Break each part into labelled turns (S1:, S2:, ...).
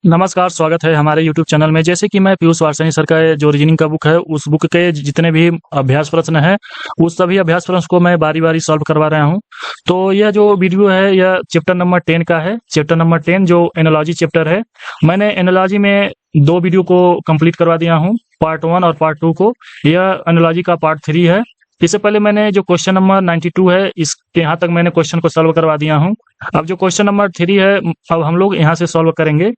S1: नमस्कार, स्वागत है हमारे यूट्यूब चैनल में। जैसे कि मैं पीयूष वारसनी सर का जो रीजनिंग का बुक है, उस बुक के जितने भी अभ्यास प्रश्न हैं, उस सभी अभ्यास प्रश्न को मैं बारी-बारी सॉल्व करवा रहा हूं। तो यह जो वीडियो है, यह चैप्टर नंबर 10 का है। चैप्टर नंबर 10 जो एनालॉजी चैप्टर है, मैंने एनालॉजी में 2 वीडियो को कंप्लीट करवा दिया हूं, पार्ट 1 और पार्ट 2 को। यह एनालॉजी का पार्ट 3 है। इससे पहले मैंने जो क्वेश्चन नंबर 92 है, इसके यहाँ तक मैंने क्वेश्चन को सॉल्व करवा दिया हूं। अब जो क्वेश्चन नंबर 3 है, अब हम लोग यहाँ से सॉल्व करेंगे।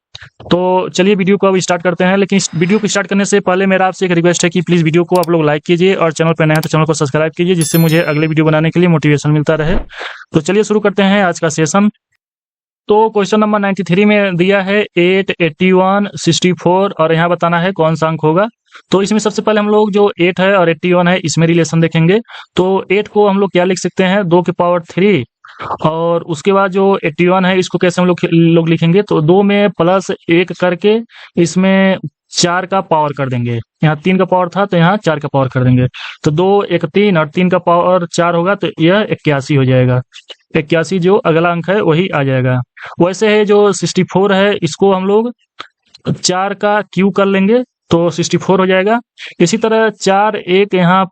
S1: तो चलिए वीडियो को अब स्टार्ट करते हैं। लेकिन इस वीडियो को स्टार्ट करने से पहले मेरा आपसे एक रिक्वेस्ट है कि प्लीज़ वीडियो को आप लोग लाइक कीजिए और चैनल पर नए हैं तो चैनल को सब्सक्राइब कीजिए, जिससे मुझे अगले वीडियो बनाने के लिए मोटिवेशन मिलता रहे। तो चलिए शुरू करते हैं आज का सेशन। तो क्वेश्चन नंबर 93 में दिया है 8, 81, 64 और यहाँ बताना है कौन सा अंक होगा। तो इसमें सबसे पहले हम लोग जो 8 है और 81 है, इसमें रिलेशन देखेंगे। तो 8 को हम लोग क्या लिख सकते हैं, 2 की पावर 3, और उसके बाद जो 81 है, इसको कैसे हम लोग लिखेंगे, तो 2 में प्लस 1 करके इसमें 4 का पावर कर देंगे। यहाँ 3 का पावर था तो यहाँ 4 का पावर कर देंगे। तो 2, 1, 3 और 3 का पावर 4 होगा, तो यह 81 हो जाएगा। 81 जो अगला अंक है वही आ जाएगा। वैसे है जो 64 है, इसको हम लोग 4 का क्यू कर लेंगे तो 64 हो जाएगा। इसी तरह 4, 1 यहाँ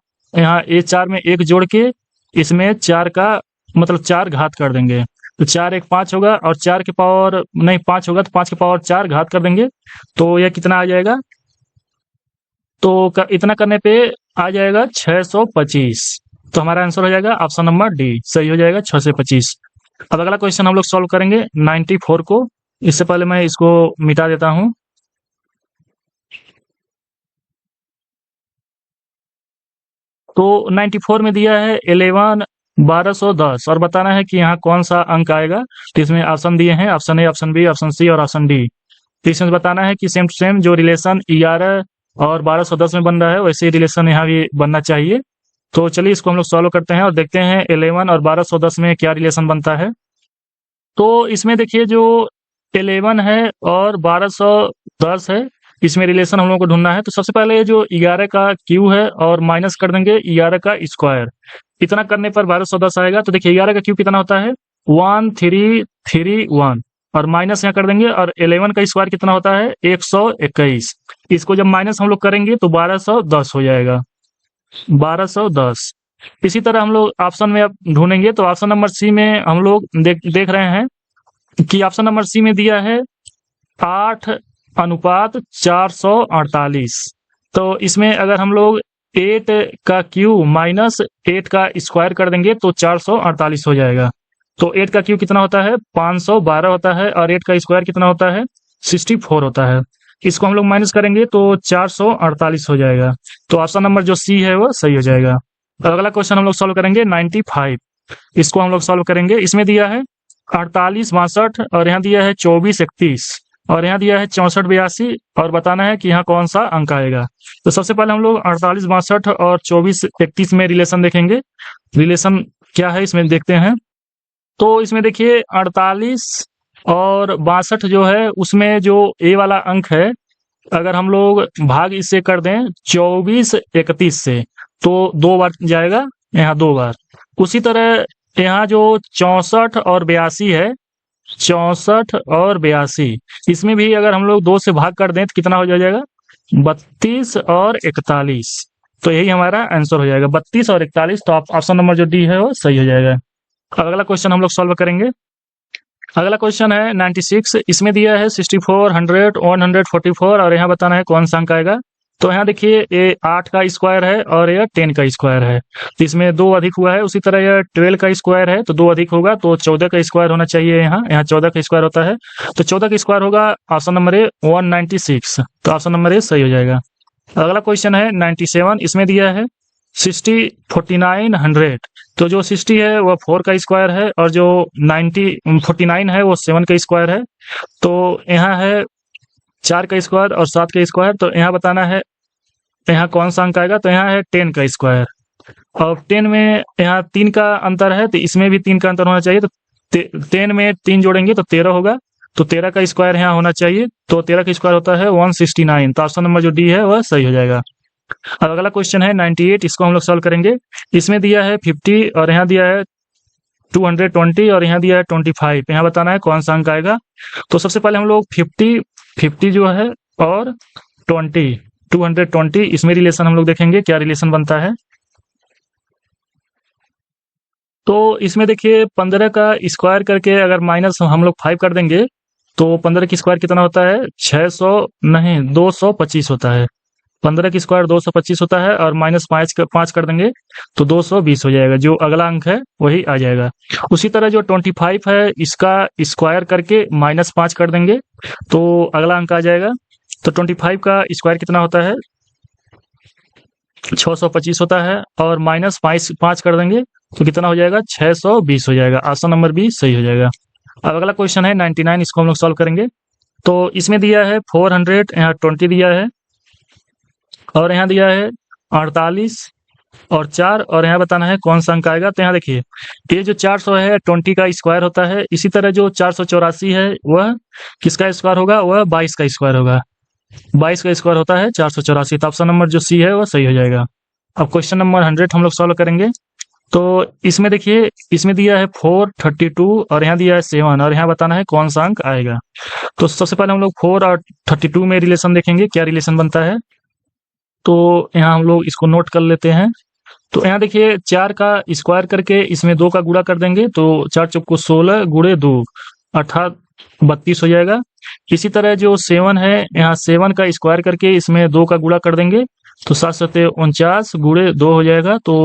S1: ये 4 में 1 जोड़ के इसमें 4 का मतलब 4 घात कर देंगे। तो 4, 1 5 होगा और 4 के पावर नहीं 5 होगा, तो 5 के पावर 4 घात कर देंगे। तो यह कितना आ जाएगा, तो इतना करने पे आ जाएगा 625। तो हमारा आंसर हो जाएगा ऑप्शन नंबर डी, सही हो जाएगा 6 से 25। अब अगला क्वेश्चन हम लोग सॉल्व करेंगे 94 को। इससे पहले मैं इसको मिटा देता हूँ। तो 94 में दिया है 11, 1210 और बताना है कि यहाँ कौन सा अंक आएगा। तो इसमें ऑप्शन दिए हैं, option A, option B, option C और ऑप्शन डी। तो इसमें बताना है कि सेम टू सेम जो रिलेशन 11 और 1210 में बन रहा है, वैसे ही रिलेशन यहाँ भी बनना चाहिए। तो चलिए इसको हम लोग सॉल्व करते हैं और देखते हैं 11 और 1210 में क्या रिलेशन बनता है। तो इसमें देखिए जो 11 है और 1210 है, इसमें रिलेशन हम लोग को ढूंढना है। तो सबसे पहले जो 11 का क्यू है और माइनस कर देंगे 11 का स्क्वायर। इतना करने पर 1210 आएगा। तो देखिए 11 का क्यू कितना होता है, 1331 और माइनस यहाँ कर देंगे, और 11 का स्क्वायर कितना होता है, 121। इसको जब माइनस हम लोग करेंगे तो 1210 हो जाएगा, 1210। इसी तरह हम लोग ऑप्शन में अब ढूंढेंगे। तो ऑप्शन नंबर सी में हम लोग देख रहे हैं कि ऑप्शन नंबर सी में दिया है 8:448। तो इसमें अगर हम लोग 8 का क्यू माइनस 8 का स्क्वायर कर देंगे तो 448 हो जाएगा। तो 8 का क्यू कितना होता है, 512 होता है, और 8 का स्क्वायर कितना होता है, 64 होता है। इसको हम लोग माइनस करेंगे तो 448 हो जाएगा। तो ऑप्शन नंबर जो सी है वो सही हो जाएगा। अगला क्वेश्चन हम लोग सॉल्व करेंगे 95। इसको हम लोग सॉल्व करेंगे। इसमें दिया है 4862 और यहाँ दिया है 2431 और यहाँ दिया है 6482 और बताना है कि यहाँ कौन सा अंक आएगा। तो सबसे पहले हम लोग 4862 और 2431 में रिलेशन देखेंगे। रिलेशन क्या है इसमें देखते हैं। तो इसमें देखिए 48 और 62 जो है, उसमें जो ए वाला अंक है, अगर हम लोग भाग इससे कर दें 2431 से, तो 2 बार जाएगा, यहाँ 2 बार। उसी तरह यहाँ जो 64 और 82 है, 64 और 82, इसमें भी अगर हम लोग 2 से भाग कर दें तो कितना हो जाएगा, 32 और 41। तो यही हमारा आंसर हो जाएगा, 32 और 41। तो ऑप्शन नंबर जो डी है वो सही हो जाएगा। अगला क्वेश्चन हम लोग सॉल्व करेंगे। अगला क्वेश्चन है 96। इसमें दिया है 64, 100, 144 और यहाँ बताना है कौन सा अंक आएगा। तो यहाँ देखिए ये 8 का स्क्वायर है और यह 10 का स्क्वायर है, तो इसमें 2 अधिक हुआ है। उसी तरह यह 12 का स्क्वायर है तो 2 अधिक होगा, तो 14 का स्क्वायर होना चाहिए। यहाँ 14 का स्क्वायर होता है, तो 14 का स्क्वायर होगा ऑप्शन नंबर ए 196। तो ऑप्शन नंबर ए सही हो जाएगा। अगला क्वेश्चन है 97। इसमें दिया है 60, 49, 100। तो जो 60 है वह 4 का स्क्वायर है और जो 49 है वो 7 का स्क्वायर है। तो यहाँ है 4 का स्क्वायर और 7 का स्क्वायर। तो यहाँ बताना है यहाँ कौन सा अंक आएगा। तो यहाँ है 10 का स्क्वायर, और 10 में यहाँ 3 का अंतर है, तो इसमें भी 3 का अंतर होना चाहिए। तो 10 में 3 जोड़ेंगे तो 13 होगा, तो 13 का स्क्वायर यहाँ होना चाहिए। तो 13 का स्क्वायर होता है 169। तो ऑप्शन नंबर जो डी है वह सही हो जाएगा। अब अगला क्वेश्चन है 98। इसको हम लोग सॉल्व करेंगे। इसमें दिया है 50 और यहाँ दिया है 220 और यहाँ दिया है 25। यहाँ बताना है कौन सा अंक आएगा। तो सबसे पहले हम लोग 50 50 जो है और 20 220 इसमें रिलेशन हम लोग देखेंगे क्या रिलेशन बनता है। तो इसमें देखिए 15 का स्क्वायर करके अगर माइनस हम लोग 5 कर देंगे तो 15 की स्क्वायर कितना होता है 600 नहीं 225 होता है। 15 की स्क्वायर 225 होता है और माइनस 5 कर देंगे तो 220 हो जाएगा। जो अगला अंक है वही आ जाएगा। उसी तरह जो 25 है इसका स्क्वायर करके माइनस 5 कर देंगे तो अगला अंक आ जाएगा। तो 25 का स्क्वायर कितना होता है 625 होता है और माइनस 5 कर देंगे तो कितना हो जाएगा 620 हो जाएगा। ऑप्शन नंबर बी सही हो जाएगा। अब अगला क्वेश्चन है 99, इसको हम लोग सॉल्व करेंगे। तो इसमें दिया है 400, यहाँ 20 दिया है और यहाँ दिया है 48 और 4 और यहाँ बताना है कौन सा अंक आएगा। तो यहाँ देखिए ये जो 400 है 20 का स्क्वायर होता है। इसी तरह जो 484 है वह किसका स्क्वायर होगा, वह 22 का स्क्वायर होगा। 22 का स्क्वायर होता है 484। तो ऑप्शन नंबर जो सी है वह सही हो जाएगा। अब क्वेश्चन नंबर 100 हम लोग सॉल्व करेंगे। तो इसमें देखिए इसमें दिया है 432 और यहाँ दिया है 7 और यहाँ बताना है कौन सा अंक आएगा। तो सबसे पहले हम लोग 4 और 32 में रिलेशन देखेंगे क्या रिलेशन बनता है। तो यहाँ हम लोग इसको नोट कर लेते हैं। तो यहाँ देखिए 4 का स्क्वायर करके इसमें 2 का गुणा कर देंगे तो 4 चौको 16 गुणे 2 अर्थात 32 हो जाएगा। इसी तरह जो 7 है यहाँ 7 का स्क्वायर करके इसमें 2 का गुणा कर देंगे तो 7 सत्ते 49 गुणे 2 हो जाएगा तो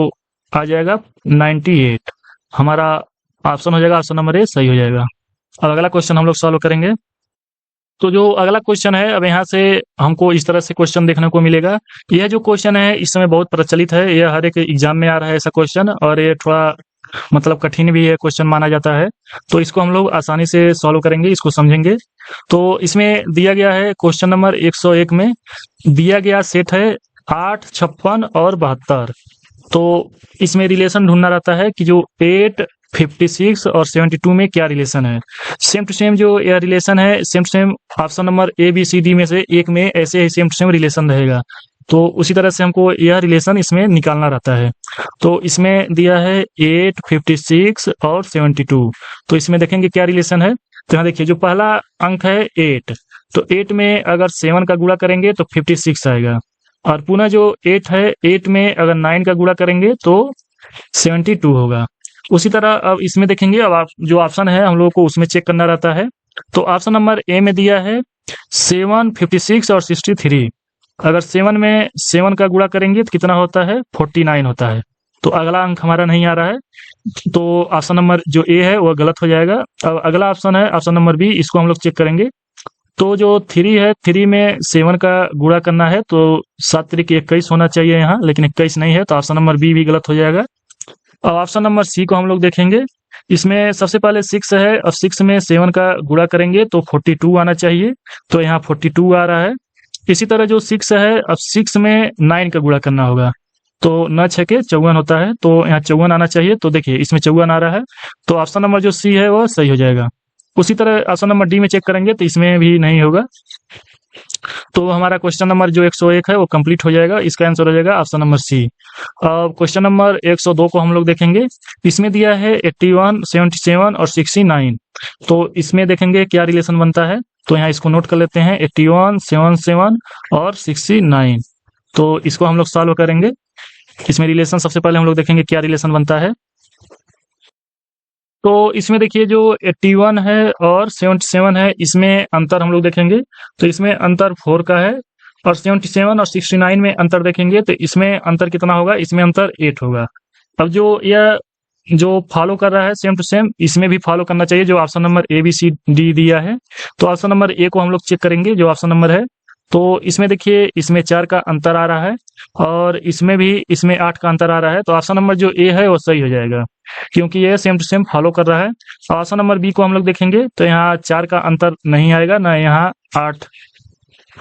S1: आ जाएगा 98। हमारा ऑप्शन हो जाएगा, ऑप्शन नंबर ए सही हो जाएगा। अब अगला क्वेश्चन हम लोग सॉल्व करेंगे। तो जो अगला क्वेश्चन है अब यहाँ से हमको इस तरह से क्वेश्चन देखने को मिलेगा। यह जो क्वेश्चन है इस समय बहुत प्रचलित है, यह हर एक एग्जाम में आ रहा है ऐसा क्वेश्चन और ये थोड़ा मतलब कठिन भी है क्वेश्चन माना जाता है। तो इसको हम लोग आसानी से सॉल्व करेंगे, इसको समझेंगे। तो इसमें दिया गया है क्वेश्चन नंबर 101 में दिया गया सेट है 8, 56 और 72। तो इसमें रिलेशन ढूंढना रहता है कि जो 8, 56 और 72 में क्या रिलेशन है। सेम टू सेम जो यह रिलेशन है same to same option number A B C D में से एक में ऐसे ही सेम टू सेम रिलेशन रहेगा। तो उसी तरह से हमको यह रिलेशन इसमें निकालना रहता है। तो इसमें दिया है 8, 56 और 72। तो इसमें देखेंगे क्या रिलेशन है। तो यहाँ देखिए जो पहला अंक है 8, तो 8 में अगर 7 का गुणा करेंगे तो 56 आएगा और पुनः जो 8 है 8 में अगर 9 का गुणा करेंगे तो 72 होगा। उसी तरह अब इसमें देखेंगे, अब आप जो ऑप्शन है हम लोगों को उसमें चेक करना रहता है। तो ऑप्शन नंबर ए में दिया है 7, 56 और 63। अगर 7 में 7 का गुणा करेंगे तो कितना होता है 49 होता है। तो अगला अंक हमारा नहीं आ रहा है, तो ऑप्शन नंबर जो ए है वह गलत हो जाएगा। अब अगला ऑप्शन है ऑप्शन नंबर बी, इसको हम लोग चेक करेंगे। तो जो 3 है 3 में 7 का गुणा करना है तो 7 3 21 होना चाहिए यहाँ, लेकिन 21 नहीं है तो ऑप्शन नंबर बी भी गलत हो जाएगा। अब ऑप्शन नंबर सी को हम लोग देखेंगे। इसमें सबसे पहले 6 है और 6 में 7 का गुणा करेंगे तो 42 आना चाहिए, तो यहाँ 42 आ रहा है। इसी तरह जो 6 है अब 6 में 9 का गुणा करना होगा तो 9 6 के 54 होता है, तो यहाँ 54 आना चाहिए। तो देखिए इसमें 54 आ रहा है, तो ऑप्शन नंबर जो सी है वो सही हो जाएगा। उसी तरह ऑप्शन नंबर डी में चेक करेंगे तो इसमें भी नहीं होगा। तो हमारा क्वेश्चन नंबर जो 101 है वो कंप्लीट हो जाएगा। इसका आंसर हो जाएगा ऑप्शन नंबर सी। अब क्वेश्चन नंबर 102 को हम लोग देखेंगे। इसमें दिया है 81, 77 और 69। तो इसमें देखेंगे क्या रिलेशन बनता है। तो यहाँ इसको नोट कर लेते हैं 81, 77 और 69। तो इसको हम लोग सॉल्व करेंगे। इसमें रिलेशन सबसे पहले हम लोग देखेंगे क्या रिलेशन बनता है। तो इसमें देखिए जो 81 है और 77 है इसमें अंतर हम लोग देखेंगे। तो इसमें अंतर 4 का है और 77 और 69 में अंतर देखेंगे तो इसमें अंतर कितना होगा, इसमें अंतर 8 होगा। अब जो यह जो फॉलो कर रहा है सेम टू सेम इसमें भी फॉलो करना चाहिए, जो option number A B C D दिया है। तो ऑप्शन नंबर ए को हम लोग चेक करेंगे, जो ऑप्शन नंबर है। तो इसमें देखिए इसमें 4 का अंतर आ रहा है और इसमें भी इसमें 8 का अंतर आ रहा है। तो ऑप्शन नंबर जो ए है वो सही हो जाएगा क्योंकि ये सेम टू सेम फॉलो कर रहा है। ऑप्शन नंबर बी को हम लोग देखेंगे तो यहाँ 4 का अंतर नहीं आएगा, ना यहाँ 8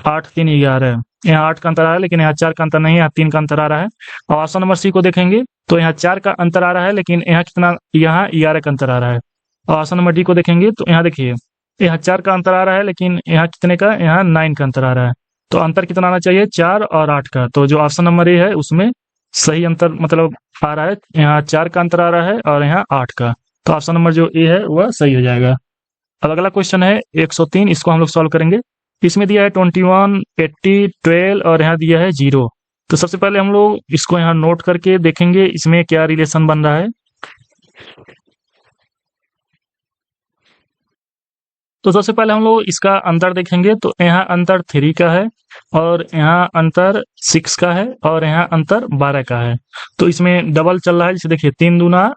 S1: 8 3 11 है। यहाँ 8 का अंतर आ रहा है लेकिन यहाँ 4 का अंतर नहीं है, यहाँ 3 का अंतर आ रहा है। और ऑप्शन नंबर सी को देखेंगे तो यहाँ 4 का अंतर आ रहा है लेकिन यहाँ कितना, यहाँ 11 का अंतर आ रहा है। और ऑप्शन नंबर डी को देखेंगे तो यहाँ देखिए यहाँ 4 का अंतर आ रहा है लेकिन यहाँ कितने का, यहाँ 9 का अंतर आ रहा है। तो अंतर कितना आना चाहिए 4 और 8 का। तो जो ऑप्शन नंबर ए है उसमें सही अंतर मतलब आ रहा है, यहाँ 4 का अंतर आ रहा है और यहाँ 8 का। तो ऑप्शन नंबर जो ए है वह सही हो जाएगा। अब अगला क्वेश्चन है 103, इसको हम लोग सॉल्व करेंगे। इसमें दिया है 21, 80, 12 और यहाँ दिया है 0। तो सबसे पहले हम लोग इसको यहाँ नोट करके देखेंगे इसमें क्या रिलेशन बन रहा है। तो सबसे पहले हम लोग इसका अंतर देखेंगे। तो यहाँ अंतर 3 का है और यहाँ अंतर 6 का है और यहाँ अंतर 12 का है। तो इसमें डबल चल रहा है, जैसे देखिए 3 दूना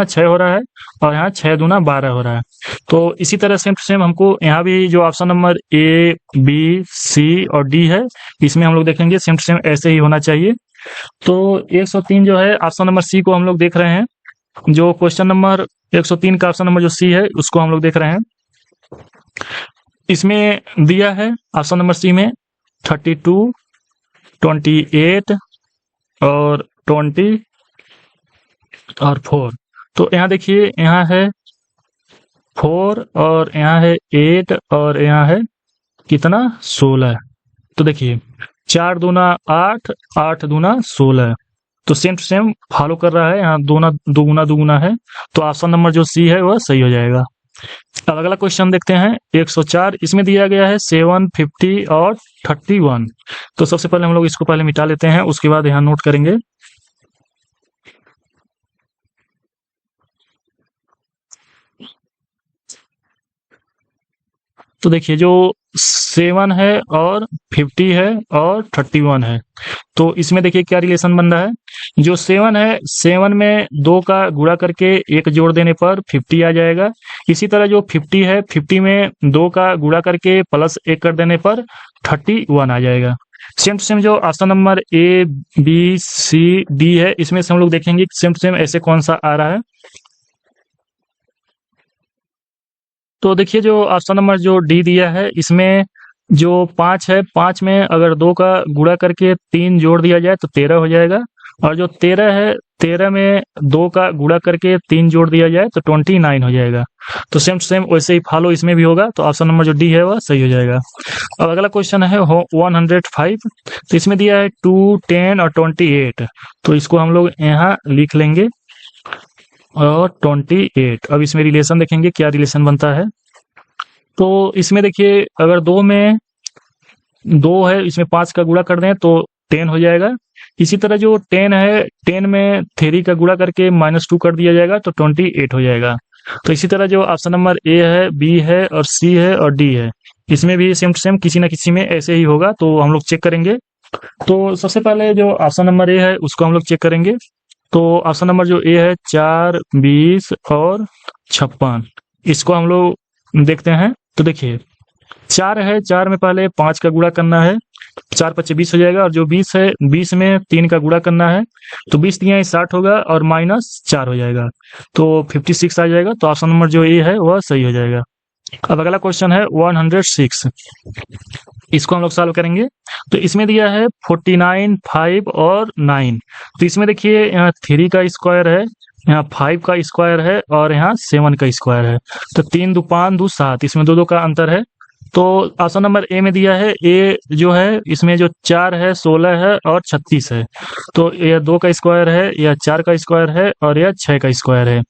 S1: 6 हो रहा है और यहाँ 6 दूना 12 हो रहा है। तो इसी तरह सेम टू सेम हमको यहाँ भी जो option number A, B, C और डी है, इसमें हम लोग देखेंगे सेम टू सेम ऐसे ही होना चाहिए। तो 103 जो है ऑप्शन नंबर सी को हम लोग देख रहे हैं। जो क्वेश्चन नंबर 103 का ऑप्शन नंबर जो सी है उसको हम लोग देख रहे हैं। इसमें दिया है ऑप्शन नंबर सी में 32, 28 और 20 और 4। तो यहाँ देखिए यहाँ है 4 और यहाँ है 8 और यहाँ है कितना 16। तो देखिए 4 दूना 8, 8 दूना 16। तो सेम टू सेम फॉलो कर रहा है, यहाँ दुगुना दुगुना है। तो ऑप्शन नंबर जो सी है वह सही हो जाएगा। अब अगला क्वेश्चन देखते हैं 104। इसमें दिया गया है 7, 50 और 31। तो सबसे पहले हम लोग इसको पहले मिटा लेते हैं, उसके बाद यहाँ नोट करेंगे। तो देखिए जो 7 है और 50 है और 31 है, तो इसमें देखिए क्या रिलेशन बन रहा है। जो 7 है, 7 में 2 का गुणा करके 1 जोड़ देने पर 50 आ जाएगा। इसी तरह जो 50 है, 50 में 2 का गुणा करके प्लस 1 कर देने पर 31 आ जाएगा। सेम टू सेम जो option number A, B, C, D है, इसमें से हम लोग देखेंगे सेम टू सेम ऐसे कौन सा आ रहा है। तो देखिए जो ऑप्शन नंबर जो डी दिया है, इसमें जो 5 है, 5 में अगर 2 का गुणा करके 3 जोड़ दिया जाए तो 13 हो जाएगा। और जो 13 है, 13 में 2 का गुणा करके 3 जोड़ दिया जाए तो 29 हो जाएगा। तो सेम टू सेम वैसे ही फॉलो इसमें भी होगा। तो ऑप्शन नंबर जो डी है वह सही हो जाएगा। अब अगला क्वेश्चन है 105। तो इसमें दिया है 2, 10 और 28। तो इसको हम लोग यहाँ लिख लेंगे और 28। अब इसमें रिलेशन देखेंगे क्या रिलेशन बनता है। तो इसमें देखिए अगर 2 में 2 है, इसमें 5 का गुणा कर दें तो 10 हो जाएगा। इसी तरह जो 10 है, 10 में 3 का गुणा करके -2 कर दिया जाएगा तो 28 हो जाएगा। तो इसी तरह जो ऑप्शन नंबर ए है, बी है और सी है और डी है, इसमें भी सेम टू सेम किसी न किसी में ऐसे ही होगा। तो हम लोग चेक करेंगे। तो सबसे पहले जो ऑप्शन नंबर ए है उसको हम लोग चेक करेंगे। तो ऑप्शन नंबर जो ए है 4, 20 और 56, इसको हम लोग देखते हैं। तो देखिए 4 है, 4 में पहले 5 का गुणा करना है, 4 × 5 = 20 हो जाएगा। और जो 20 है, 20 में 3 का गुणा करना है, तो 20 × 3 = 60 होगा और -4 हो जाएगा, तो 56 आ जाएगा। तो ऑप्शन नंबर जो ए है वह सही हो जाएगा। अब अगला क्वेश्चन है 106। इसको हम लोग सॉल्व करेंगे। तो इसमें दिया है 49, 5 और 9। तो इसमें देखिए यहाँ 3 का स्क्वायर है, यहाँ 5 का स्क्वायर है और यहाँ 7 का स्क्वायर है। तो 3 × 2 = 5, 2 × 7, इसमें 2 का अंतर है। तो ऑप्शन नंबर ए में दिया है, ए जो है इसमें जो 4 है, 16 है और 36 है। तो यह 2 का स्क्वायर है, यह 4 का स्क्वायर है और यह 6 का स्क्वायर है।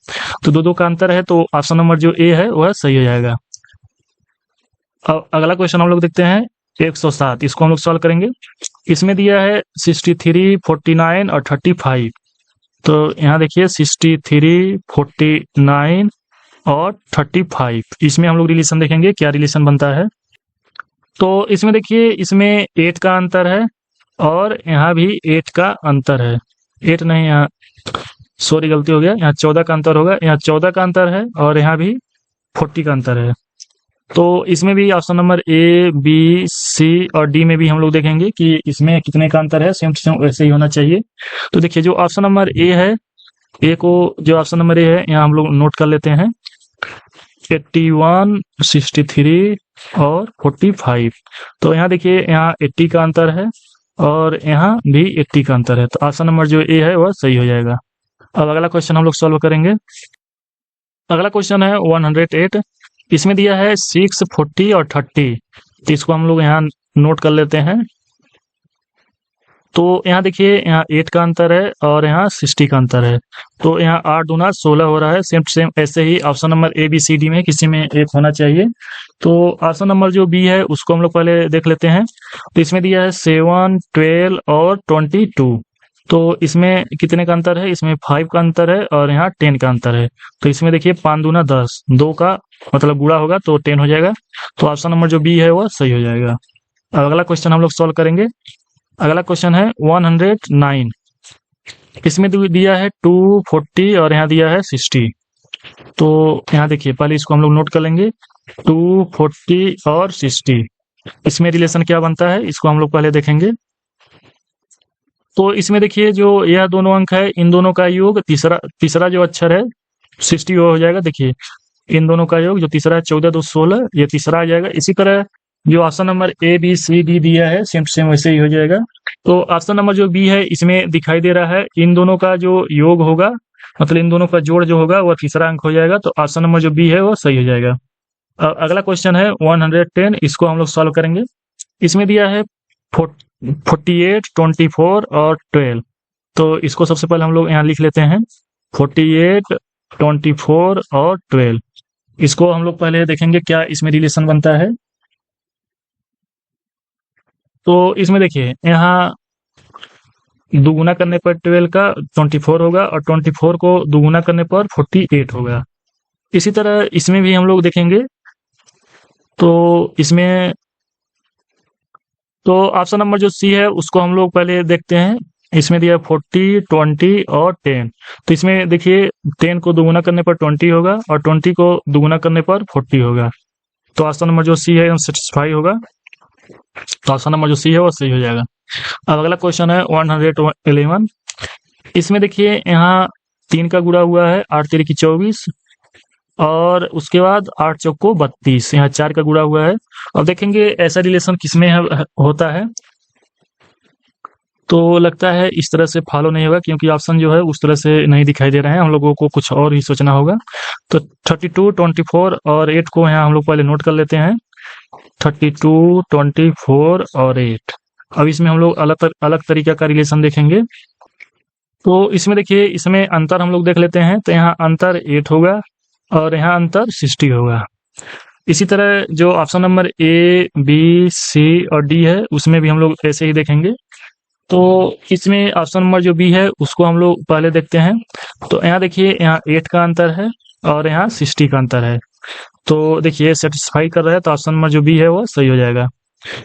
S1: तो 2 का अंतर है। तो ऑप्शन नंबर जो ए है वह सही हो जाएगा। अब अगला क्वेश्चन हम लोग देखते हैं 107। इसको हम लोग सॉल्व करेंगे। इसमें दिया है 63, 49 और 35। तो यहाँ देखिए 63, 49 और 35, इसमें हम लोग रिलेशन देखेंगे क्या रिलेशन बनता है। तो इसमें देखिए इसमें 8 का अंतर है और यहाँ भी 8 का अंतर है। 8 नहीं, यहाँ सॉरी गलती हो गया, यहाँ 14 का अंतर होगा। यहाँ 14 का अंतर है और यहाँ भी 40 का अंतर है। तो इसमें भी option number A, B, C और डी में भी हम लोग देखेंगे कि इसमें कितने का अंतर है। सेम टू सेम वैसे ही होना चाहिए। तो देखिए जो ऑप्शन नंबर ए है, ए को जो ऑप्शन नंबर ए है यहाँ हम लोग नोट कर लेते हैं। 81, 63 और 45। तो यहाँ देखिए यहाँ 80 का अंतर है और यहाँ भी 80 का अंतर है। तो ऑप्शन नंबर जो ए है वह सही हो जाएगा। अब अगला क्वेश्चन हम लोग सॉल्व करेंगे। अगला क्वेश्चन है 108। इसमें दिया है 6, 40 और 30। तो इसको हम लोग यहाँ नोट कर लेते हैं। तो यहाँ देखिए, यहाँ 8 का अंतर है और यहाँ 60 का अंतर है। तो यहाँ 8 दूना 16 हो रहा है। सेम सेम ऐसे ही option number A B C D में किसी में एक होना चाहिए। तो ऑप्शन नंबर जो बी है उसको हम लोग पहले देख लेते हैं। तो इसमें दिया है 7, 12 और 22। तो इसमें कितने का अंतर है? इसमें 5 का अंतर है और यहाँ 10 का अंतर है। तो इसमें देखिए 5 दूना 10, 2 का मतलब गुणा होगा तो 10 हो जाएगा। तो ऑप्शन नंबर जो बी है वो सही हो जाएगा। अब अगला क्वेश्चन हम लोग सॉल्व करेंगे। अगला क्वेश्चन है 109। इसमें दिया है 240 और यहाँ दिया है 60। तो यहाँ देखिए, पहले इसको हम लोग नोट कर लेंगे। 240 और 60, इसमें रिलेशन क्या बनता है इसको हम लोग पहले देखेंगे। तो इसमें देखिए, जो यह दोनों अंक है इन दोनों का योग, तीसरा तीसरा जो अक्षर है 60 वो हो जाएगा। देखिए इन दोनों का योग जो तीसरा है 14 2 16, ये तीसरा आ जाएगा। इसी तरह जो option number A B C D दिया है सेम सेम वैसे ही हो जाएगा। तो ऑप्शन नंबर जो बी है इसमें दिखाई दे रहा है इन दोनों का जो योग होगा, मतलब इन दोनों का जोड़ जो होगा वो तीसरा अंक हो जाएगा। तो ऑप्शन नंबर जो बी है वो सही हो जाएगा। अगला क्वेश्चन है 110, इसको हम लोग सॉल्व करेंगे। इसमें दिया है 48, 24 और 12। तो इसको सबसे पहले हम लोग यहाँ लिख लेते हैं 48, 24 और 12। इसको हम लोग पहले देखेंगे क्या इसमें रिलेशन बनता है। तो इसमें देखिए, यहाँ दुगुना करने पर 12 का 24 होगा और 24 को दुगुना करने पर 48 होगा। इसी तरह इसमें भी हम लोग देखेंगे। तो इसमें तो ऑप्शन नंबर जो सी है उसको हम लोग पहले देखते हैं। इसमें दिया 40, 20 और 10। तो इसमें देखिए 10 को दुगुना करने पर 20 होगा और 20 को दुगुना करने पर 40 होगा। तो ऑप्शन नंबर जो सी है सेटिस्फाई होगा। तो ऑप्शन नंबर जो सी है वो सही हो जाएगा। अब अगला क्वेश्चन है 111। इसमें देखिए, यहाँ 3 का गुणा हुआ है 8 3 की 24 और उसके बाद 8 चौक को 32, यहाँ 4 का गुणा हुआ है। अब देखेंगे ऐसा रिलेशन किसमें होता है। तो लगता है इस तरह से फॉलो नहीं होगा, क्योंकि ऑप्शन जो है उस तरह से नहीं दिखाई दे रहे हैं। हम लोगों को कुछ और ही सोचना होगा। तो 32, 24 और 8 को यहाँ हम लोग पहले नोट कर लेते हैं। 32, 24 और 8। अब इसमें हम लोग अलग तरीके का रिलेशन देखेंगे। तो इसमें देखिए, इसमें अंतर हम लोग देख लेते हैं। तो यहाँ अंतर 8 होगा और यहाँ अंतर 60 होगा। इसी तरह जो option number A B C और डी है उसमें भी हम लोग ऐसे ही देखेंगे। तो इसमें ऑप्शन नंबर जो बी है उसको हम लोग पहले देखते हैं। तो यहाँ देखिए, यहाँ 8 का अंतर है और यहाँ 60 का अंतर है। तो देखिए सेटिस्फाई कर रहा है। तो ऑप्शन नंबर जो बी है वो सही हो जाएगा।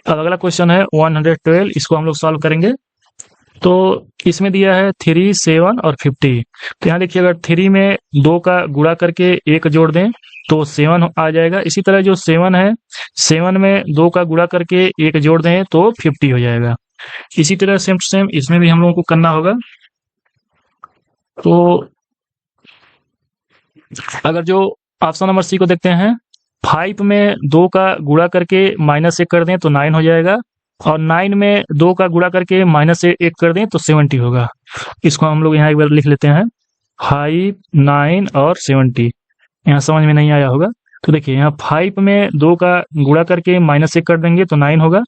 S1: अब अगला क्वेश्चन है 112, इसको हम लोग सॉल्व करेंगे। तो इसमें दिया है 3, 7 और 50। तो यहाँ देखिए, अगर 3 में 2 का गुणा करके 1 जोड़ दें तो 7 आ जाएगा। इसी तरह जो 7 है, 7 में 2 का गुणा करके 1 जोड़ दें तो 50 हो जाएगा। इसी तरह सेम टू सेम इसमें भी हम लोगों को करना होगा। तो अगर जो ऑप्शन नंबर सी को देखते हैं, 5 में 2 का गुणा करके -1 कर दें तो 9 हो जाएगा और 9 में 2 का गुणा करके -1 कर दें तो 70 होगा। इसको हम लोग यहाँ एक बार लिख लेते हैं, 5, 9 और 70। यहाँ समझ में नहीं आया होगा। तो देखिए, यहाँ 5 में 2 का गुणा करके -1 कर देंगे तो 9 होगा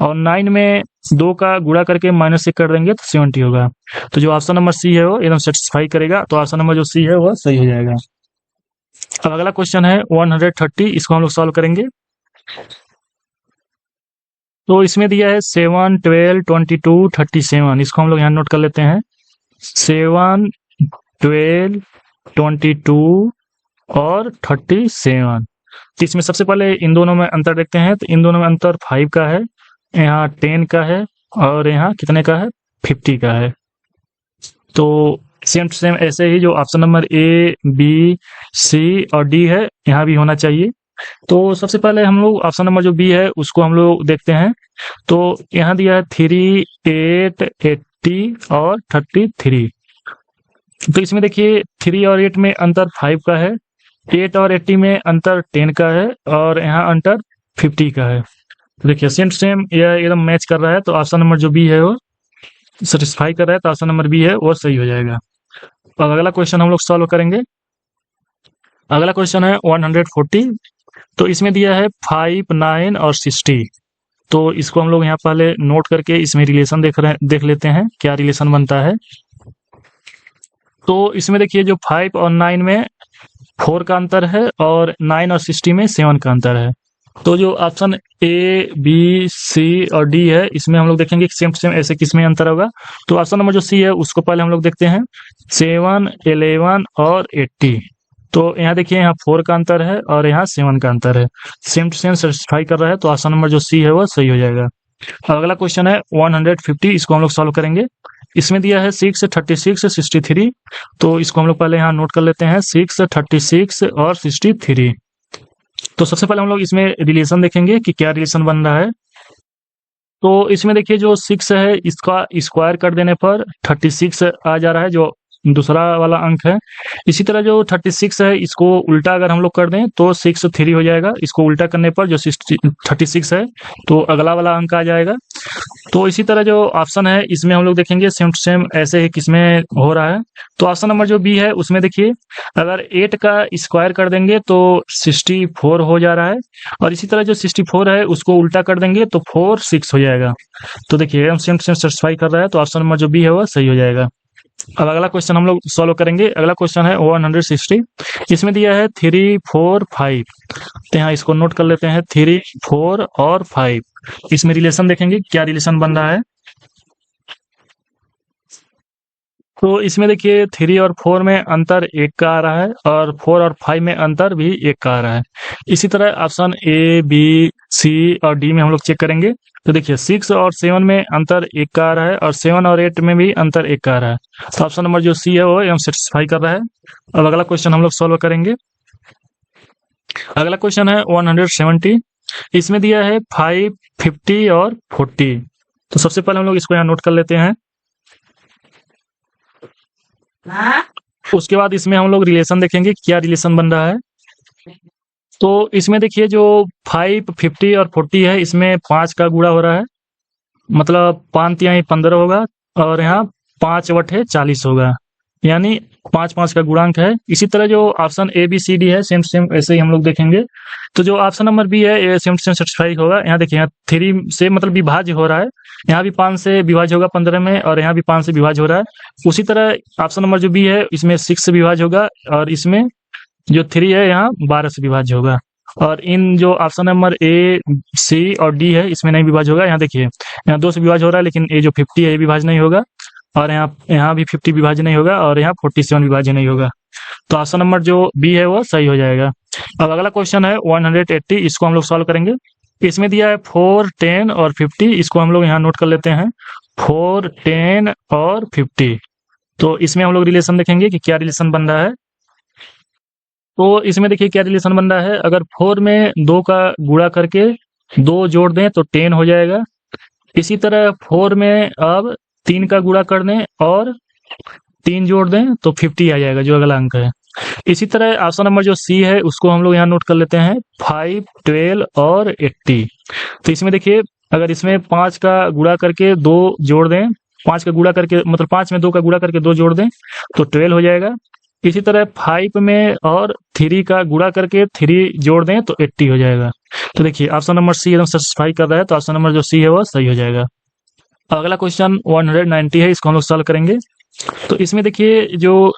S1: और 9 में 2 का गुणा करके -1 कर देंगे तो 70 होगा। तो जो ऑप्शन नंबर सी है वो एकदम सेटिस्फाई करेगा। तो ऑप्शन नंबर जो सी है वो सही हो जाएगा। अब अगला क्वेश्चन है 130, इसको हम लोग सॉल्व करेंगे। तो इसमें दिया है 7, 12, 22, 37। इसको हम लोग यहाँ नोट कर लेते हैं। 7, 12, 22 और 37। तो इसमें सबसे पहले इन दोनों में अंतर देखते हैं। तो इन दोनों में अंतर 5 का है, यहाँ 10 का है और यहाँ कितने का है? 50 का है। तो सेम सेम ऐसे ही जो option number A B C और डी है यहाँ भी होना चाहिए। तो सबसे पहले हम लोग ऑप्शन नंबर जो बी है उसको हम लोग देखते हैं। तो यहाँ दिया है 3, 8, 80 और 33। तो इसमें देखिए 3 और 8 में अंतर 5 का है, 8 और 80 में अंतर 10 का है और यहाँ अंतर 50 का है। तो देखिए सेम सेम यह एकदम मैच कर रहा है। तो ऑप्शन नंबर जो बी है वो सेटिस्फाई कर रहा है। तो ऑप्शन नंबर बी है वो सही हो जाएगा। अब अगला क्वेश्चन हम लोग सॉल्व करेंगे। अगला क्वेश्चन है 140। तो इसमें दिया है 5, 9 और 60। तो इसको हम लोग यहाँ पहले नोट करके इसमें रिलेशन देख लेते हैं क्या रिलेशन बनता है। तो इसमें देखिए जो 5 और 9 में 4 का अंतर है और 9 और 60 में 7 का अंतर है। तो जो ऑप्शन ए, बी, सी और डी है इसमें हम लोग देखेंगे सेम टू सेम ऐसे किसमें अंतर होगा। तो ऑप्शन नंबर जो सी है उसको पहले हम लोग देखते हैं 7, 11 और 80। तो यहाँ देखिए यहाँ 4 का अंतर है और यहाँ 7 का अंतर है, सेम टू सेम सेटिस्फाई कर रहा है। तो ऑप्शन नंबर जो सी है वो सही हो जाएगा। अब अगला क्वेश्चन है 150, इसको हम लोग सॉल्व करेंगे। इसमें दिया है 6, 36, 63। तो इसको हम लोग पहले यहाँ नोट कर लेते हैं 6, 36 और 63। तो सबसे पहले हम लोग इसमें रिलेशन देखेंगे कि क्या रिलेशन बन रहा है। तो इसमें देखिए जो 6 है इसका स्क्वायर कर देने पर 36 आ जा रहा है, जो दूसरा वाला अंक है। इसी तरह जो 36 है इसको उल्टा अगर हम लोग कर दें तो 63 हो जाएगा। इसको उल्टा करने पर जो 36 है तो अगला वाला अंक आ जाएगा। तो इसी तरह जो ऑप्शन है इसमें हम लोग देखेंगे सेम टू सेम ऐसे ही किसमें हो रहा है। तो ऑप्शन नंबर जो बी है उसमें देखिए अगर 8 का स्क्वायर कर देंगे तो 64 हो जा रहा है, और इसी तरह जो 64 है उसको उल्टा कर देंगे तो 4 6 हो जाएगा। तो देखिए हम सेम टू सेम सेटिस्फाई कर रहा है, तो ऑप्शन नंबर जो बी है वह सही हो जाएगा। अब अगला क्वेश्चन हम लोग सॉल्व करेंगे। अगला क्वेश्चन है 160। इसमें दिया है 3, 4, 5। तो यहाँ इसको नोट कर लेते हैं 3, 4 और 5। इसमें रिलेशन देखेंगे क्या रिलेशन बन रहा है। तो इसमें देखिए 3 और 4 में अंतर 1 का आ रहा है और 4 और 5 में अंतर भी 1 का आ रहा है। इसी तरह ऑप्शन ए, बी, सी और डी में हम लोग चेक करेंगे। तो देखिए 6 और 7 में अंतर 1 का आ रहा है और 7 और 8 में भी अंतर 1 का आ रहा है। तो ऑप्शन नंबर जो सी है वो हम सेटिस्फाई कर रहा है। अब अगला क्वेश्चन हम लोग सॉल्व करेंगे। अगला क्वेश्चन है 170। इसमें दिया है 5, 50 और 40। तो सबसे पहले हम लोग इसको यहाँ नोट कर लेते हैं। उसके बाद इसमें हम लोग रिलेशन देखेंगे क्या रिलेशन बन रहा है। तो इसमें देखिए जो 5, 50 और 40 है इसमें 5 का गुणा हो रहा है, मतलब 5 तिहाई 15 होगा और यहाँ 5 बटे 40 होगा, यानी 5 5 का गुणांक है। इसी तरह जो option A, B, C, D है सेम सेम ऐसे ही हम लोग देखेंगे। तो जो ऑप्शन नंबर बी है ये सेम सेम सेटिस्फाई होगा। यहाँ देखिए यहाँ 3 से मतलब विभाज्य हो रहा है, यहाँ भी 5 से विभाज्य होगा 15 में और यहाँ भी 5 से विभाज्य हो रहा है। उसी तरह ऑप्शन नंबर जो बी है इसमें 6 से विभाज्य होगा और इसमें जो 3 है यहाँ 12 से विभाज्य होगा। और इन जो ऑप्शन नंबर ए, सी और डी है इसमें नहीं विभाज्य होगा। यहाँ देखिए यहाँ 2 से विभाज्य हो रहा है लेकिन ये जो 50 है ये विभाज्य नहीं होगा, और यहाँ भी 50 विभाज्य नहीं होगा और यहाँ 47 विभाज्य नहीं होगा। तो ऑप्शन नंबर जो बी है वो सही हो जाएगा। अब अगला क्वेश्चन है 180। इसको हम लोग सॉल्व करेंगे। इसमें दिया है 4, 10 और 50। इसको हम लोग यहाँ नोट कर लेते हैं 4, 10 और 50। तो इसमें हम लोग रिलेशन देखेंगे कि क्या रिलेशन बन रहा है। तो इसमें देखिए क्या रिलेशन बन रहा है। अगर 4 में 2 का गुणा करके 2 जोड़ दें तो 10 हो जाएगा। इसी तरह 4 में अब 3 का गुणा कर दें और 3 जोड़ दें तो 50 आ जाएगा, जो अगला अंक है। इसी तरह ऑप्शन नंबर जो सी है उसको हम लोग यहाँ नोट कर लेते हैं 5, 12 और 80। तो इसमें देखिए अगर इसमें 5 का गुणा करके 2 जोड़ दें, 5 का गुणा करके मतलब 5 में 2 का गुणा करके 2 जोड़ दें तो 12 हो जाएगा। इसी तरह 5 में और 3 का गुणा करके 3 जोड़ दें तो 80 हो जाएगा। तो देखिए ऑप्शन नंबर सी एकदम सेटिस्फाई कर रहा है, तो ऑप्शन नंबर जो सी है वो सही हो जाएगा। अगला क्वेश्चन 190 है, इसको हम लोग सॉल्व करेंगे। तो इसमें देखिए जो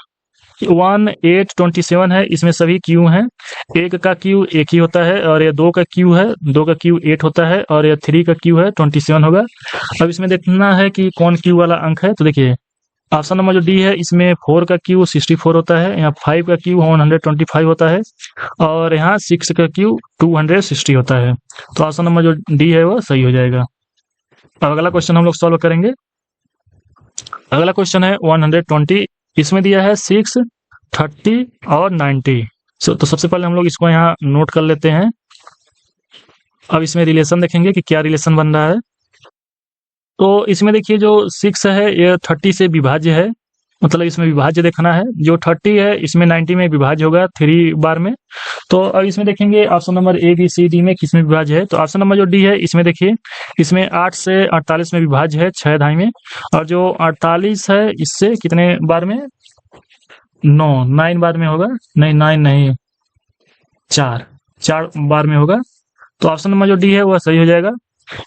S1: 1, 8, 27 है इसमें सभी क्यू हैं। 1 का क्यू 1 ही होता है और ये 2 का क्यू है, 2 का क्यू 8 होता है और ये 3 का क्यू है 27 होगा। अब इसमें देखना है कि कौन क्यू वाला अंक है। तो देखिए ऑप्शन नंबर जो डी है इसमें 4 का क्यू 64 होता है, यहाँ 5 का क्यू 125 होता है और यहाँ 6 का क्यू 260 होता है। तो ऑप्शन नंबर जो डी है वो सही हो जाएगा। अब अगला क्वेश्चन हम लोग सॉल्व करेंगे। अगला क्वेश्चन है 120। इसमें दिया है 6, 30 और 90। तो सबसे पहले हम लोग इसको यहाँ नोट कर लेते हैं। अब इसमें रिलेशन देखेंगे कि क्या रिलेशन बन रहा है। तो इसमें देखिए जो 6 है ये 30 से विभाज्य है, मतलब इसमें विभाज्य देखना है। जो 30 है इसमें 90 में विभाज्य होगा 3 बार में। तो अब इसमें देखेंगे option number A, B, C, D में किसमें विभाज्य है। तो ऑप्शन नंबर जो डी है इसमें देखिए इसमें 8 से 48 में विभाज्य है 6 धाई में, और जो 48 है इससे कितने बार में 9 बार में होगा, नहीं 9 नहीं 4 बार में होगा। तो ऑप्शन नंबर जो डी है वह सही हो जाएगा।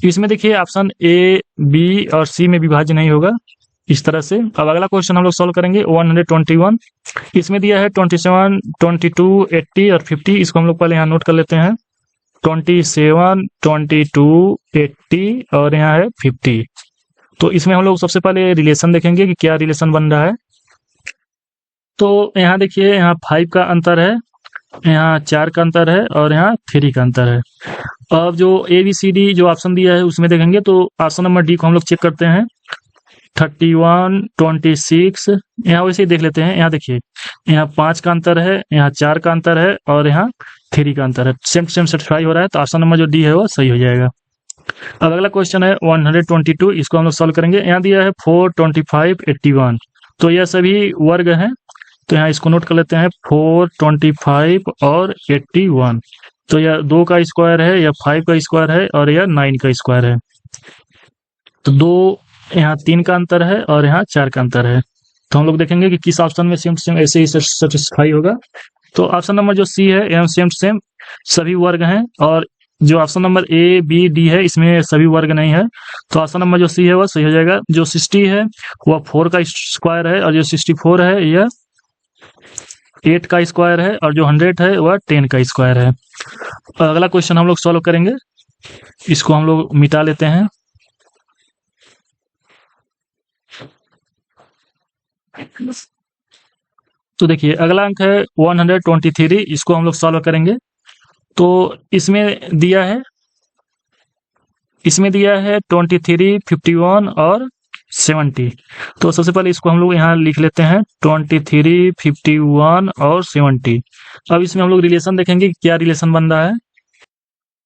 S1: इसमें देखिए ऑप्शन ए, बी और सी में विभाज्य नहीं होगा इस तरह से। अब अगला क्वेश्चन हम लोग सॉल्व करेंगे 121। इसमें दिया है 27, 22, 80 और 50। इसको हम लोग पहले यहाँ नोट कर लेते हैं। 27, 22, 80 और यहाँ है 50। तो इसमें हम लोग सबसे पहले रिलेशन देखेंगे कि क्या रिलेशन बन रहा है। तो यहाँ देखिए, यहाँ 5 का अंतर है, यहाँ 4 का अंतर है और यहाँ 3 का अंतर है। अब जो ए बी सी डी जो ऑप्शन दिया है उसमें देखेंगे तो ऑप्शन नंबर डी को हम लोग चेक करते हैं। 31, 26 यहाँ वैसे ही देख लेते हैं। यहाँ देखिए, यहाँ 5 का अंतर है, यहाँ 4 का अंतर है और यहाँ 3 का अंतर है। सेम सेटिस्फाई हो रहा है, तो ऑप्शन नंबर जो डी है वो सही हो जाएगा। अब अगला क्वेश्चन है 122। इसको हम लोग सॉल्व करेंगे। यहाँ दिया है 4, 25, 81। तो यह सभी वर्ग हैं, तो यहाँ इसको नोट कर लेते हैं। 4, 25 और 81। तो यह 2 का स्क्वायर है, यह 5 का स्क्वायर है और यह 9 का स्क्वायर है। तो 2 यहाँ 3 का अंतर है और यहाँ 4 का अंतर है। तो हम लोग देखेंगे कि किस ऑप्शन में सेम सेम ऐसे ही सेटिस्फाई होगा। तो ऑप्शन नंबर जो सी है एवं सेम सेम सभी वर्ग हैं, और जो option number A B D है इसमें सभी वर्ग नहीं है। तो ऑप्शन नंबर जो सी है वह सही हो जाएगा। जो 60 है वह 4 का स्क्वायर है और जो 64 है यह 8 का स्क्वायर है और जो 100 है वह 10 का स्क्वायर है। अगला क्वेश्चन हम लोग सॉल्व करेंगे। इसको हम लोग मिटा लेते हैं। तो देखिए, अगला अंक है 123। इसको हम लोग सॉल्व करेंगे। तो इसमें दिया है 23, 51 और 70। तो सबसे पहले इसको हम लोग यहाँ लिख लेते हैं 23, 51 और 70। अब इसमें हम लोग रिलेशन देखेंगे कि क्या रिलेशन बन रहा है।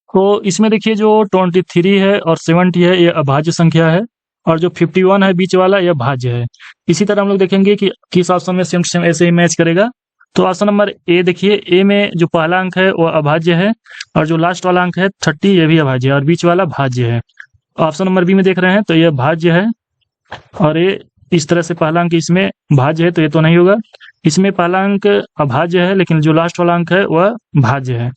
S1: तो इसमें देखिए, जो 23 है और 70 है ये अभाज्य संख्या है, और जो 51 है बीच वाला यह भाज्य है। इसी तरह हम लोग देखेंगे कि किस ऑप्शन में सेम सेम ऐसे ही मैच करेगा। तो ऑप्शन नंबर ए देखिए, ए में जो पहला अंक है वह अभाज्य है और जो लास्ट वाला अंक है 30 ये भी अभाज्य है और बीच वाला भाज्य है। ऑप्शन नंबर बी में देख रहे हैं तो यह भाज्य है, और ये इस तरह से पहला अंक इसमें भाज्य है, तो ये तो नहीं होगा। इसमें पहला अंक अभाज्य है लेकिन जो लास्ट वाला अंक है वह भाज्य है।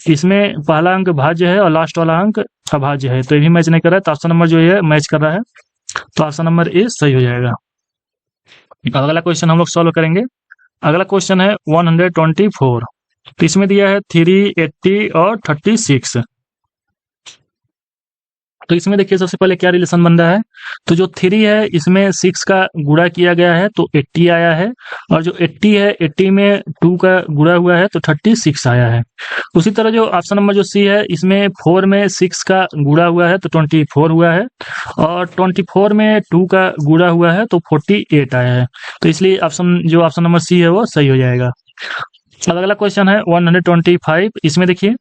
S1: इसमें पहला अंक भाज्य है और लास्ट वाला अंक अभाज्य है, तो ये भी मैच नहीं कर रहा है। तो ऑप्शन नंबर जो है मैच कर रहा है, तो ऑप्शन नंबर ए सही हो जाएगा। अगला क्वेश्चन हम लोग सॉल्व करेंगे। अगला क्वेश्चन है 124। तो इसमें दिया है 3, 80 और 36। तो इसमें देखिए सबसे पहले क्या रिलेशन बन रहा है। तो जो 3 है इसमें 6 का गुणा किया गया है तो 80 आया है, और जो 80 है 80 में 2 का गुणा हुआ है तो 36 आया है। उसी तरह जो ऑप्शन नंबर जो सी है इसमें 4 में 6 का गुणा हुआ है तो 24 हुआ है, और 24 में 2 का गुणा हुआ है तो 48 आया है। तो इसलिए ऑप्शन नंबर सी है वो सही हो जाएगा। अब अगला क्वेश्चन है 125। इसमें देखिए,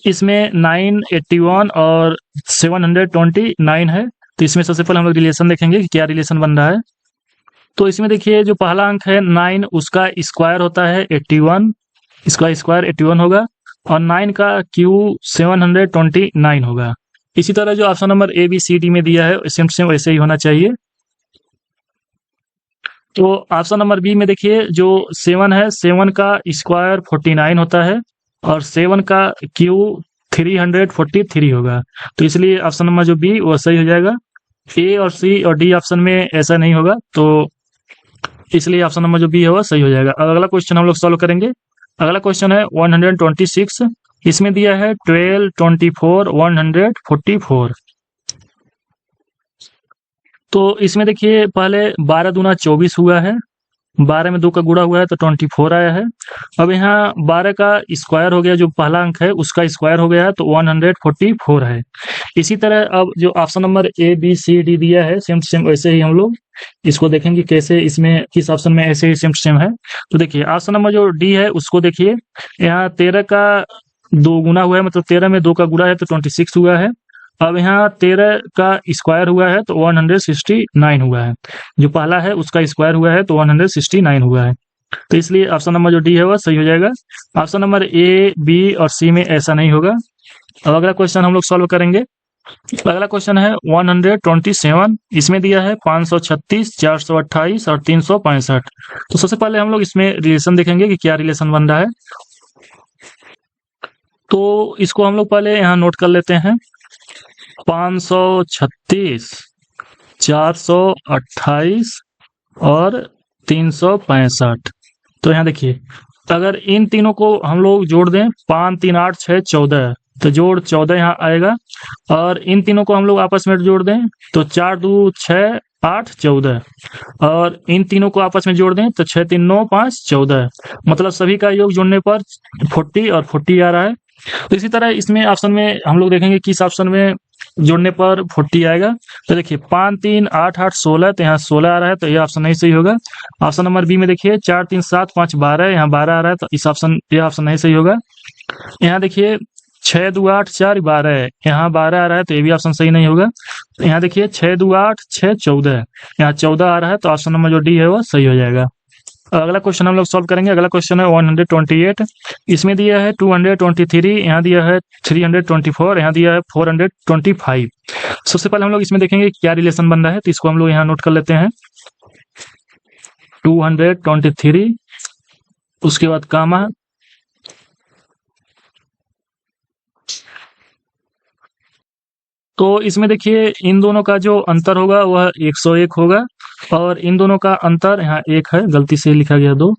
S1: इसमें 9, 81 और 729 है। तो इसमें सबसे पहले हम लोग रिलेशन देखेंगे कि क्या रिलेशन बन रहा है। तो इसमें देखिए, जो पहला अंक है 9 उसका स्क्वायर होता है 81, इसका स्क्वायर 81 होगा, और 9 का क्यू 729 होगा। इसी तरह जो option number A B C D में दिया है सेम सेम वैसे ही होना चाहिए। तो ऑप्शन नंबर बी में देखिए, जो 7 है 7 का स्क्वायर 49 होता है और 7 का क्यू 343 होगा। तो इसलिए ऑप्शन नंबर जो बी वो सही हो जाएगा। ए और सी और डी ऑप्शन में ऐसा नहीं होगा, तो इसलिए ऑप्शन नंबर जो बी है वो सही हो जाएगा। अब अगला क्वेश्चन हम लोग सॉल्व करेंगे। अगला क्वेश्चन है 126। इसमें दिया है 12, 24, 144। तो इसमें देखिए, पहले 12 दूना 24 हुआ है, 12 में 2 का गुणा हुआ है तो 24 आया है। अब यहाँ 12 का स्क्वायर हो गया, जो पहला अंक है उसका स्क्वायर हो गया है तो 144 है। इसी तरह अब जो option number A B C D दिया है सेम सेम वैसे ही हम लोग इसको देखेंगे कैसे इसमें किस ऑप्शन में ऐसे ही सेम सेम है। तो देखिए, ऑप्शन नंबर जो डी है उसको देखिए, यहाँ 13 का 2 गुना हुआ है, मतलब 13 में 2 का गुणा है तो 26 हुआ है। अब यहाँ 13 का स्क्वायर हुआ है तो 169 हुआ है, जो पहला है उसका स्क्वायर हुआ है तो 169 हुआ है। तो इसलिए ऑप्शन नंबर जो डी है वह सही हो जाएगा। ऑप्शन नंबर ए बी और सी में ऐसा नहीं होगा। अब अगला क्वेश्चन हम लोग सॉल्व करेंगे। अगला क्वेश्चन है 127। इसमें दिया है 536, 428 और 365। तो सबसे पहले हम लोग इसमें रिलेशन देखेंगे कि क्या रिलेशन बन रहा है। तो इसको हम लोग पहले यहाँ नोट कर लेते हैं। 536, 428 और 365। तो यहाँ देखिए, अगर इन तीनों को हम लोग जोड़ दें, 5 3 8 6 14, तो जोड़ 14 यहाँ आएगा। और इन तीनों को हम लोग आपस में जोड़ दें तो 4 2 6 8 14, और इन तीनों को आपस में जोड़ दें तो 6 3 9 5 14। मतलब सभी का योग जोड़ने पर 40 और 40 आ रहा है। तो इसी तरह इसमें ऑप्शन में हम लोग देखेंगे किस ऑप्शन में जोड़ने पर 40 आएगा। तो देखिए 5 3 8 8 16, तो यहाँ 16 आ रहा है, तो ये ऑप्शन नहीं सही होगा। ऑप्शन नंबर बी में देखिए 4 3 7 5 12, यहाँ 12 आ रहा है, तो इस ऑप्शन ये ऑप्शन नहीं सही होगा। यहाँ देखिए 6 2 8 4 12, यहाँ 12 आ रहा है, तो ये भी ऑप्शन सही नहीं होगा। यहाँ देखिए 6 2 8 6 14, यहाँ 14 आ रहा है, तो ऑप्शन नंबर जो डी है वो सही हो जाएगा। अगला क्वेश्चन हम लोग सॉल्व करेंगे। अगला क्वेश्चन है 128। इसमें दिया है 223, यहाँ दिया है 324, यहाँ दिया है 425। सबसे पहले हम लोग इसमें देखेंगे क्या रिलेशन बन रहा है, तो इसको हम लोग यहाँ नोट कर लेते हैं। 223, उसके बाद कामा, तो इसमें देखिए इन दोनों का जो अंतर होगा वह 101 होगा, और इन दोनों का अंतर यहाँ 1 है, गलती से लिखा गया 2,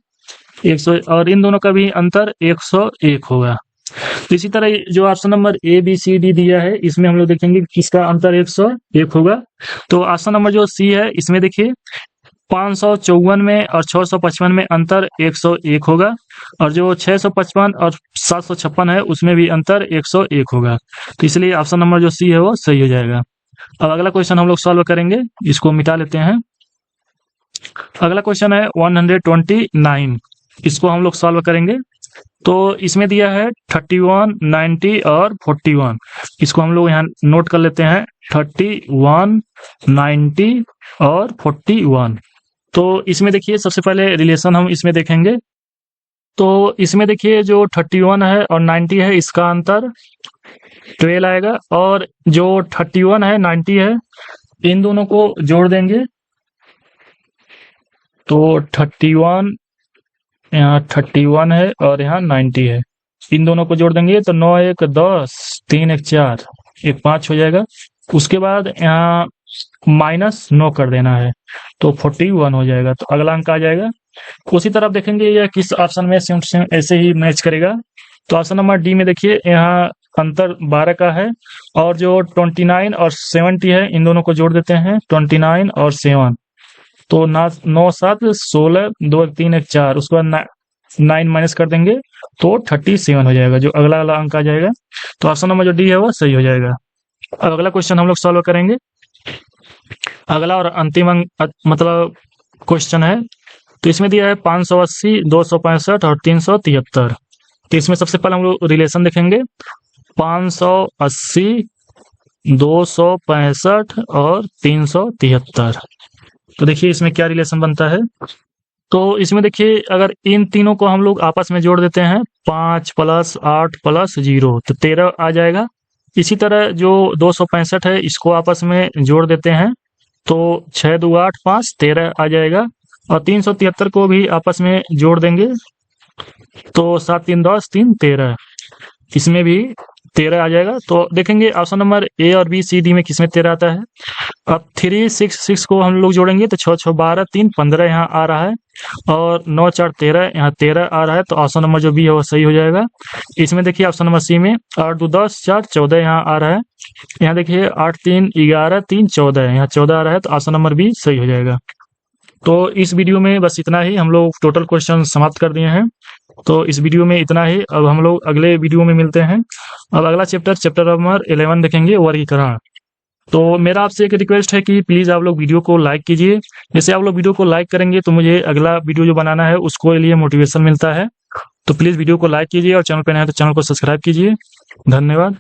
S1: 100, और इन दोनों का भी अंतर 101 होगा। तो इसी तरह जो option number A B C D दिया है, इसमें हम लोग देखेंगे किसका अंतर 101 होगा। तो ऑप्शन नंबर जो सी है, इसमें देखिए 554 में और 655 में अंतर 101 होगा, और जो 655 और 756 है उसमें भी अंतर 101 होगा। तो इसलिए ऑप्शन नंबर जो सी है वो सही हो जाएगा। अब अगला क्वेश्चन हम लोग सॉल्व करेंगे, इसको मिटा लेते हैं। अगला क्वेश्चन है 129, इसको हम लोग सॉल्व करेंगे। तो इसमें दिया है 31, 90 और 41। इसको हम लोग यहाँ नोट कर लेते हैं, 31, 90 और 41। तो इसमें देखिए सबसे पहले रिलेशन हम इसमें देखेंगे। तो इसमें देखिए जो 31 है और 90 है, इसका अंतर 12 आएगा, और जो 31 है 90 है, इन दोनों को जोड़ देंगे तो 31, यहाँ 31 है और यहाँ 90 है, इन दोनों को जोड़ देंगे तो 9 1 10, 3 1 4, 1 5 हो जाएगा। उसके बाद यहाँ -9 कर देना है, तो 41 हो जाएगा। तो अगला अंक आ जाएगा। उसी तरफ देखेंगे यह किस ऑप्शन में सेम ऐसे ही मैच करेगा। तो ऑप्शन नंबर डी में देखिए यहाँ अंतर 12 का है, और जो 29 और 70 है, इन दोनों को जोड़ देते हैं 29 और 7, तो 9 7 16, 2 3 1 4, उसके बाद 9 माइनस कर देंगे तो 37 हो जाएगा, जो अगला अंक आ जाएगा। तो ऑप्शन नंबर जो डी है वो सही हो जाएगा। अब अगला क्वेश्चन हम लोग सॉल्व करेंगे। अगला और अंतिम मतलब क्वेश्चन है। तो इसमें दिया है 580, 265 और 373। तो इसमें सबसे पहले हम लोग रिलेशन देखेंगे, 580, 265 और 373। तो देखिए इसमें क्या रिलेशन बनता है। तो इसमें देखिए अगर इन तीनों को हम लोग आपस में जोड़ देते हैं, 5 + 8 + 0, तो 13 आ जाएगा। इसी तरह जो 265 है, इसको आपस में जोड़ देते हैं तो 6 2 8 5, 13 आ जाएगा। और 373 को भी आपस में जोड़ देंगे तो 7 3 10, 3 13, इसमें भी 13 आ जाएगा। तो देखेंगे ऑप्शन नंबर ए और बी सी डी में किसमें 13 आता है। अब 3 6 6 को हम लोग जोड़ेंगे तो 6 6 12, 3 15 यहाँ आ रहा है, और 9 4 13, यहाँ 13 आ रहा है। तो ऑप्शन नंबर जो बी है वो सही हो जाएगा। इसमें देखिए ऑप्शन नंबर सी में 8 2 10, 4 14 यहाँ आ रहा है। यहाँ देखिए 8 3 11, 3 14, यहाँ 14 आ रहा है, तो ऑप्शन नंबर बी सही हो जाएगा। तो इस वीडियो में बस इतना ही, हम लोग टोटल क्वेश्चन समाप्त कर दिए हैं। तो इस वीडियो में इतना ही। अब हम लोग अगले वीडियो में मिलते हैं। अब अगला चैप्टर नंबर 11 देखेंगे, वर्गीकरण। तो मेरा आपसे एक रिक्वेस्ट है कि प्लीज़ आप लोग वीडियो को लाइक कीजिए। जैसे आप लोग वीडियो को लाइक करेंगे तो मुझे अगला वीडियो जो बनाना है उसको लिए मोटिवेशन मिलता है। तो प्लीज़ वीडियो को लाइक कीजिए, और चैनल पर नए हैं तो चैनल को सब्सक्राइब कीजिए। धन्यवाद।